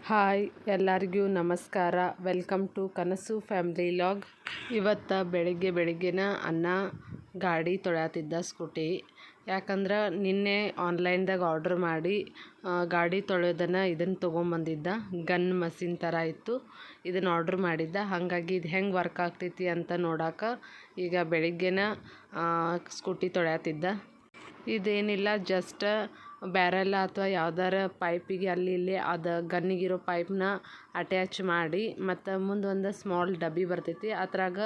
Hi ಎಲ್ಲರಿಗೂ ನಮಸ್ಕಾರ. Welcome to ಕನಸು ಫ್ಯಾಮ್ಲಿ ಲಾಗ್. ಇವತ್ತು ಬೆಳಿಗ್ಗೆನ ಅನ್ನ ಗಾಡಿ ತೊಳ್ಯಾತಿದ್ದ ಸ್ಕೂಟಿ. ಯಾಕಂದ್ರೆ ನಿನ್ನೆ ಆನ್ಲೈನ್ದಾಗ ಆರ್ಡ್ರ್ ಮಾಡಿ ಗಾಡಿ ತೊಳೆಯೋದನ್ನು ಇದನ್ನು ತೊಗೊಂಬಂದಿದ್ದ. ಗನ್ ಮಷಿನ್ ಥರ ಇತ್ತು, ಇದನ್ನು ಆರ್ಡ್ರ್ ಮಾಡಿದ್ದ. ಹಾಗಾಗಿ ಇದು ಹೆಂಗೆ ವರ್ಕ್ ಆಗ್ತೈತಿ ಅಂತ ನೋಡೋಕೆ ಈಗ ಬೆಳಿಗ್ಗೆನ ಸ್ಕೂಟಿ ತೊಳ್ಯಾತಿದ್ದ. ಇದೇನಿಲ್ಲ, ಜಸ್ಟ್ ಬ್ಯಾರೆಲ್ಲ ಅಥವಾ ಯಾವ್ದಾರ ಪೈಪಿಗೆ ಅಲ್ಲಿ ಇಲ್ಲಿ ಅದು ಗನ್ನಿಗಿರೋ ಪೈಪ್ನ ಅಟ್ಯಾಚ್ ಮಾಡಿ ಮತ್ತು ಮುಂದೆ ಒಂದು ಸ್ಮಾಲ್ ಡಬ್ಬಿ ಬರ್ತೈತಿ, ಅದ್ರಾಗ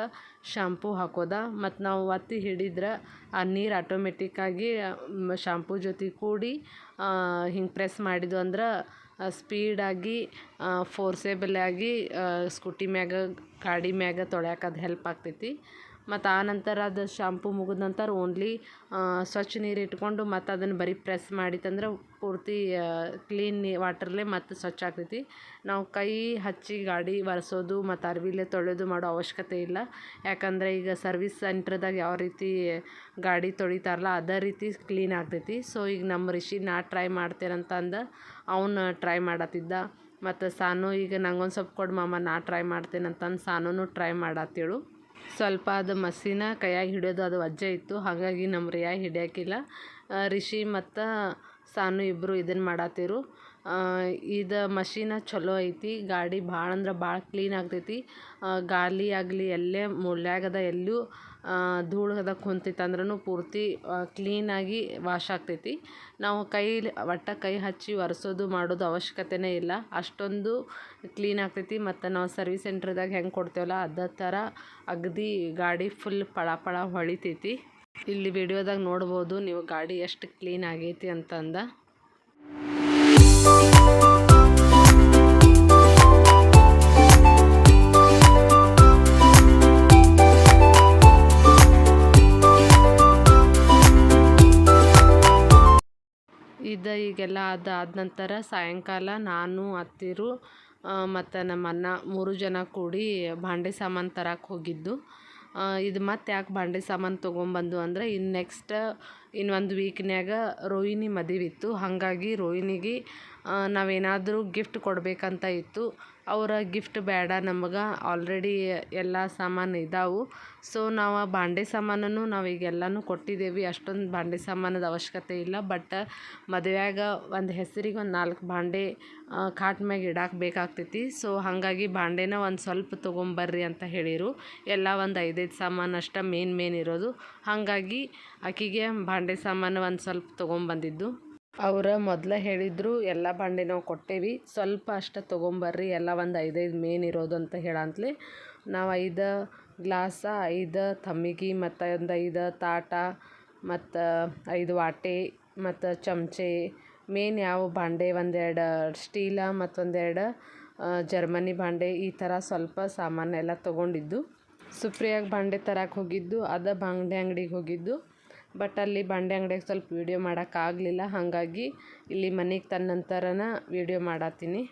ಶಾಂಪೂ ಹಾಕೋದ. ಮತ್ತು ನಾವು ಒತ್ತಿ ಹಿಡಿದ್ರೆ ಆ ನೀರು ಆಟೋಮೆಟಿಕ್ಕಾಗಿ ಶಾಂಪೂ ಜೊತೆ ಕೂಡಿ ಹಿಂಗೆ ಪ್ರೆಸ್ ಮಾಡಿದ್ವು ಅಂದ್ರೆ ಸ್ಪೀಡಾಗಿ ಫೋರ್ಸೇಬಲ್ ಆಗಿ ಸ್ಕೂಟಿ ಮ್ಯಾಗ ಗಾಡಿ ಮ್ಯಾಗ ತೊಳ್ಯಾಕೆ ಅದು ಹೆಲ್ಪ್ ಆಗ್ತೈತಿ. ಮತ್ತು ಆ ನಂತರ ಅದು ಶಾಂಪೂ ಮುಗಿದ ನಂತರ ಓನ್ಲಿ ಸ್ವಚ್ಛ ನೀರು ಇಟ್ಕೊಂಡು ಮತ್ತು ಅದನ್ನು ಬರೀ ಪ್ರೆಸ್ ಮಾಡಿತಂದ್ರೆ ಪೂರ್ತಿ ಕ್ಲೀನ್ ವಾಟರ್ಲೆ ಮತ್ತು ಸ್ವಚ್ಛ ಆಗ್ತೈತಿ. ನಾವು ಕೈ ಹಚ್ಚಿ ಗಾಡಿ ಒರೆಸೋದು ಮತ್ತು ಅರ್ವಿಲೆ ತೊಳೆಯೋದು ಮಾಡೋ ಅವಶ್ಯಕತೆ ಇಲ್ಲ. ಯಾಕಂದರೆ ಈಗ ಸರ್ವಿಸ್ ಸೆಂಟ್ರದಾಗ ಯಾವ ರೀತಿ ಗಾಡಿ ತೊಳಿತಾರಲ್ಲ ಅದೇ ರೀತಿ ಕ್ಲೀನ್ ಆಗ್ತೈತಿ. ಸೊ ಈಗ ನಮ್ಮ ರಿಷಿ ನಾ ಟ್ರೈ ಮಾಡ್ತೇನಂತ ಅಂದ ಅವನು ಟ್ರೈ ಮಾಡತ್ತಿದ್ದ. ಮತ್ತು ಸಾನು ಈಗ ನಂಗೊಂದು ಸ್ವಲ್ಪ ಕೊಡು ಮಾಮ ನಾ ಟ್ರೈ ಮಾಡ್ತೇನಂತಂದು ಸಾನೂ ಟ್ರೈ ಮಾಡತ್ತೇಳು. ಸ್ವಲ್ಪ ಅದು ಮಸಿನ ಕೈಯಾಗಿ ಹಿಡಿಯೋದು ಅದು ವಜ್ಜೆ ಇತ್ತು, ಹಾಗಾಗಿ ನಮ್ಮ ರಿಯಾಗಿ ಹಿಡಿಯೋಕ್ಕಿಲ್ಲ. ರಿಷಿ ಮತ್ತು ಸಾನು ಇಬ್ಬರು ಇದನ್ನು ಮಾಡತ್ತಿರು. ಇದು ಮಷೀನ ಚಲೋ ಐತಿ. ಗಾಡಿ ಭಾಳ ಅಂದ್ರೆ ಭಾಳ ಕ್ಲೀನ್ ಆಗ್ತೈತಿ. ಗಾಲಿ ಆಗಲಿ ಎಲ್ಲೇ ಮೂಲ್ಯಾಗದ ಎಲ್ಲೂ ಧೂಳದ ಕುಂತೈತೆ ಅಂದ್ರೂ ಪೂರ್ತಿ ಕ್ಲೀನಾಗಿ ವಾಶ್ ಆಗ್ತೈತಿ. ನಾವು ಕೈ ಹಚ್ಚಿ ಒರೆಸೋದು ಮಾಡೋದು ಅವಶ್ಯಕತೆನೇ ಇಲ್ಲ, ಅಷ್ಟೊಂದು ಕ್ಲೀನ್ ಆಗ್ತೈತಿ. ಮತ್ತು ನಾವು ಸರ್ವಿಸ್ ಸೆಂಟ್ರದಾಗ ಹೆಂಗೆ ಕೊಡ್ತೇವಲ್ಲ ಅದೇ ಥರ ಅಗದಿ ಗಾಡಿ ಫುಲ್ ಪಳ ಹೊಳಿತೈತಿ. ಇಲ್ಲಿ ವಿಡಿಯೋದಾಗ ನೋಡ್ಬೋದು ನೀವು ಗಾಡಿ ಎಷ್ಟು ಕ್ಲೀನ್ ಆಗೈತಿ ಅಂತಂದ. ಈಗೆಲ್ಲ ಆದ ನಂತರ ಸಾಯಂಕಾಲ ನಾನು ಅತ್ತಿರು ಮತ್ತು ನಮ್ಮ ಅಣ್ಣ 3 ಜನ ಕೂಡಿ ಭಾಂಡೆ ಸಾಮಾನು ತರಕ್ಕೆ ಹೋಗಿದ್ದು. ಇದು ಮತ್ತೆ ಯಾಕೆ ಭಾಂಡೆ ಸಾಮಾನು ತೊಗೊಂಬಂದು ಅಂದರೆ ಇನ್ನೊಂದು ವೀಕ್ನ್ಯಾಗ ರೋಹಿಣಿ ಮದುವೆ ಇತ್ತು. ಹಾಗಾಗಿ ರೋಹಿಣಿಗೆ ನಾವೇನಾದರೂ ಗಿಫ್ಟ್ ಕೊಡಬೇಕಂತ ಇತ್ತು. ಅವರ ಗಿಫ್ಟ್ ಬೇಡ ನಮಗೆ, ಆಲ್ರೆಡಿ ಎಲ್ಲ ಸಾಮಾನು ಇದ್ದಾವೆ. ಸೊ ನಾವು ಭಾಂಡೆ ಸಾಮಾನನ್ನು ನಾವೀಗೆಲ್ಲನೂ ಕೊಟ್ಟಿದ್ದೇವೆ, ಅಷ್ಟೊಂದು ಭಾಂಡೆ ಸಾಮಾನದ ಅವಶ್ಯಕತೆ ಇಲ್ಲ. ಬಟ್ ಮದುವೆಯಾಗ ಒಂದು ಹೆಸರಿಗೆ ಒಂದು 4 ಭಾಂಡೆ ಕಾಟ್ ಮ್ಯಾಗ ಇಡಕ್ಕೆ ಬೇಕಾಗ್ತೈತಿ. ಸೊ ಹಾಗಾಗಿ ಭಾಂಡೆನ ಒಂದು ಸ್ವಲ್ಪ ತೊಗೊಂಬರ್ರಿ ಅಂತ ಹೇಳಿರು. ಎಲ್ಲ ಒಂದು 5 ಸಾಮಾನು ಅಷ್ಟೇ ಮೇನ್ ಇರೋದು. ಹಾಗಾಗಿ ಆಕಿಗೆ ಭಾಂಡೆ ಸಾಮಾನು ಒಂದು ಸ್ವಲ್ಪ ತೊಗೊಂಬಂದಿದ್ದು. ಅವ್ರು ಮೊದಲೇ ಹೇಳಿದ್ರು ಎಲ್ಲ ಭಾಂಡೆ ನಾವು ಕೊಟ್ಟೇವಿ, ಸ್ವಲ್ಪ ಅಷ್ಟೇ ತೊಗೊಂಬರ್ರಿ, ಎಲ್ಲ ಒಂದು 5 ಮೇನ್ ಇರೋದು ಅಂತ ಹೇಳಂತಲೇ ನಾವು 5 ಗ್ಲಾಸ, 5 ತಮ್ಮಿಗೆ ಮತ್ತು ಒಂದು 5 ತಾಟ ಮತ್ತು 5 ವಾಟೆ ಮತ್ತು ಚಮಚೆ, ಮೇನ್ ಯಾವ ಭಾಂಡೆ 1-2 ಸ್ಟೀಲ ಮತ್ತು 1-2 ಜರ್ಮನಿ ಭಾಂಡೆ, ಈ ಥರ ಸ್ವಲ್ಪ ಸಾಮಾನೆಲ್ಲ ತೊಗೊಂಡಿದ್ದು. ಸುಪ್ರಿಯಾಗ ಭಾಂಡೆ ತರಕ್ಕೆ ಹೋಗಿದ್ದು, ಅದ ಭಾಂಡೆ ಅಂಗಡಿಗೆ ಹೋಗಿದ್ದು. ಬಟ್ ಅಲ್ಲಿ ಭಾಂಡೆ ಅಂಗಡಿಯಾಗ ಸ್ವಲ್ಪ ವೀಡಿಯೋ ಮಾಡೋಕ್ಕಾಗಲಿಲ್ಲ, ಹಾಗಾಗಿ ಇಲ್ಲಿ ಮನೆಗೆ ತಂದ ನಂತರನ ವೀಡಿಯೋ ಮಾಡತ್ತೀನಿ.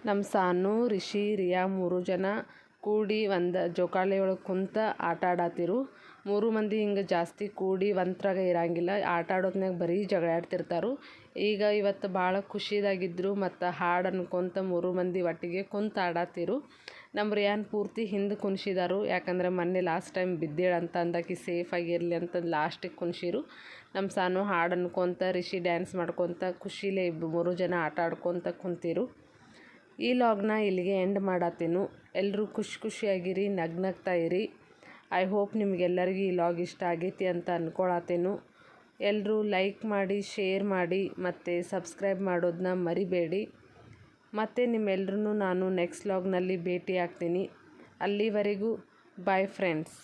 ನಮ್ಮ ಸಾನು, ರಿಷಿ, ರಿಯಾ 3 ಜನ ಕೂಡಿ ಒಂದು ಜೋಕಾಲಿ ಒಳಗೆ ಕುಂತ ಆಟ ಆಡತ್ತಿರು. 3 ಮಂದಿ ಹಿಂಗೆ ಜಾಸ್ತಿ ಕೂಡಿ ಒಂತ್ರಾಗ ಇರಂಗಿಲ್ಲ. ಆಟ ಆಡೋದ್ನಾಗ ಬರೀ ಜಗಳಾಡ್ತಿರ್ತಾರು. ಈಗ ಇವತ್ತು ಭಾಳ ಖುಷಿದಾಗಿದ್ದರು ಮತ್ತು ಹಾಡು ಅನ್ಕೊಂತ 3 ಮಂದಿ ಒಟ್ಟಿಗೆ ಕುಂತು ಆಡತ್ತಿರು. ನಮ್ಮ ರಿಯಾನ್ ಪೂರ್ತಿ ಹಿಂದೆ ಕುಣಿಸಿದಾರು. ಯಾಕಂದ್ರೆ ಮೊನ್ನೆ ಲಾಸ್ಟ್ ಟೈಮ್ ಬಿದ್ದೇಳಂತ ಅಂದಾಕಿ ಸೇಫ್ ಆಗಿರಲಿ ಅಂತ ಲಾಸ್ಟಿಗೆ ಕುಣಿಸಿರು. ನಮ್ಮ ಸಾನು ಹಾಡು ಅನ್ಕೊಂತ, ರಿಷಿ ಡ್ಯಾನ್ಸ್ ಮಾಡ್ಕೊತ ಖುಷಿಲೇ 3 ಜನ ಆಟ ಆಡ್ಕೊತ ಕುಂತಿರು. ಈ ಲಾಗ್ನ ಇಲ್ಲಿಗೆ ಎಂಡ್ ಮಾಡತ್ತೀನು. ಎಲ್ಲರೂ ಖುಷಿಯಾಗಿರಿ, ನಗ್ನಗ್ತಾ ಇರಿ. ಐ ಹೋಪ್ ನಿಮಗೆಲ್ಲರಿಗೂ ಈ ಲಾಗ್ ಇಷ್ಟ ಆಗೈತಿ ಅಂತ ಅಂದ್ಕೊಳತ್ತೇನು. ಎಲ್ಲರೂ ಲೈಕ್ ಮಾಡಿ, ಶೇರ್ ಮಾಡಿ ಮತ್ತು ಸಬ್ಸ್ಕ್ರೈಬ್ ಮಾಡೋದನ್ನ ಮರಿಬೇಡಿ. ಮತ್ತು ನಿಮ್ಮೆಲ್ಲರೂ ನಾನು ನೆಕ್ಸ್ಟ್ ಲಾಗ್ನಲ್ಲಿ ಭೇಟಿ ಆಗ್ತೀನಿ. ಅಲ್ಲಿವರೆಗೂ ಬಾಯ್ ಫ್ರೆಂಡ್ಸ್.